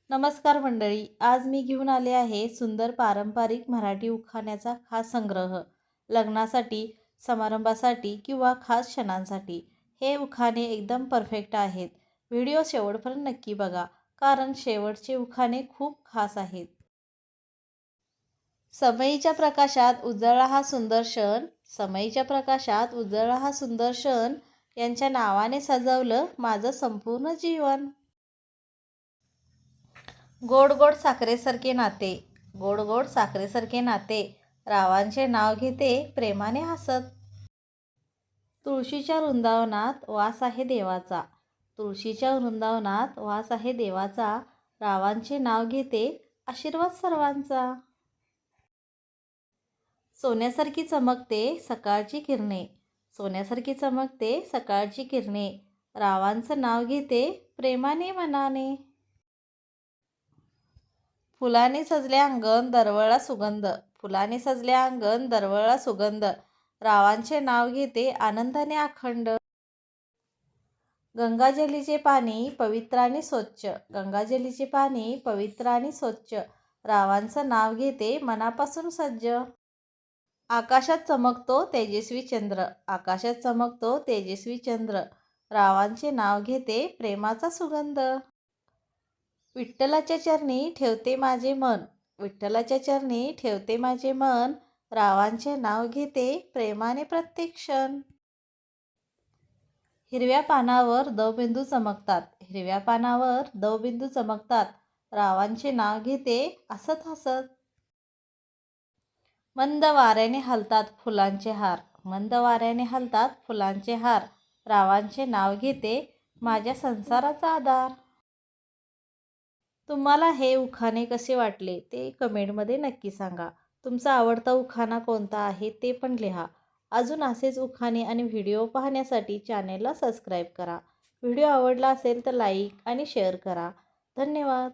नमस्कार मंडळी, आज मी घेऊन आले आहे सुंदर पारंपरिक मराठी उखाण्याचा खास संग्रह. लग्नासाठी, समारंभासाठी किंवा खास क्षणांसाठी हे उखाणे एकदम परफेक्ट आहेत. व्हिडिओ शेवटपर्यंत नक्की बघा, कारण शेवटचे उखाणे खूप खास आहेत. समईच्या प्रकाशात उजळला हा सुंदर क्षण, समईच्या प्रकाशात उजळला हा सुंदर क्षण, यांच्या नावाने सजवलं माझं संपूर्ण जीवन. गोड गोड साखरेसारखे नाते, गोड गोड साखरेसारखे नाते, रावांचे नाव घेते प्रेमाने हसत. तुळशीच्या वृंदावनात वास आहे देवाचा, तुळशीच्या वृंदावनात वास आहे देवाचा, रावांचे नाव घेते आशीर्वाद सर्वांचा. सोन्यासारखी चमकते सकाळची किरणे, सोन्यासारखी चमकते सकाळची किरणे, रावांचं नाव घेते प्रेमाने मनाने. फुलाने सजले अंगण दरवळला सुगंध, फुलाने सजले अंगण दरवळला सुगंध, रावांचे नाव घेते आनंदाने अखंड. गंगाजलीचे पाणी पवित्र आणि स्वच्छ, गंगाजलीचे पाणी पवित्र आणि स्वच्छ, रावांचं नाव घेते मनापासून सज्ज. आकाशात चमकतो तेजस्वी चंद्र, आकाशात चमकतो तेजस्वी चंद्र, रावांचे नाव घेते प्रेमाचा सुगंध. विठ्ठलाच्या चरणी ठेवते माझे मन, विठ्ठलाच्या चरणी ठेवते माझे मन, रावांचे नाव घेते प्रेमाने प्रत्येक क्षण. हिरव्या पानावर दवबिंदू चमकतात, हिरव्या पानावर दवबिंदू चमकतात, रावांचे नाव घेते हसत हसत. मंद वाऱ्याने हलतात फुलांचे हार, मंद वाऱ्याने हलतात फुलांचे हार, रावांचे नाव घेते माझ्या संसाराचा आधार. तुम्हाला हे उखाणे कसे वाटले ते कमेंटमध्ये नक्की सांगा. तुमचा आवडता उखाणा कोणता आहे ते पण लिहा. अजून असेच उखाणे आणि व्हिडिओ पाहण्यासाठी चॅनेलला सबस्क्राईब करा. व्हिडिओ आवडला असेल तर लाईक आणि शेअर करा. धन्यवाद.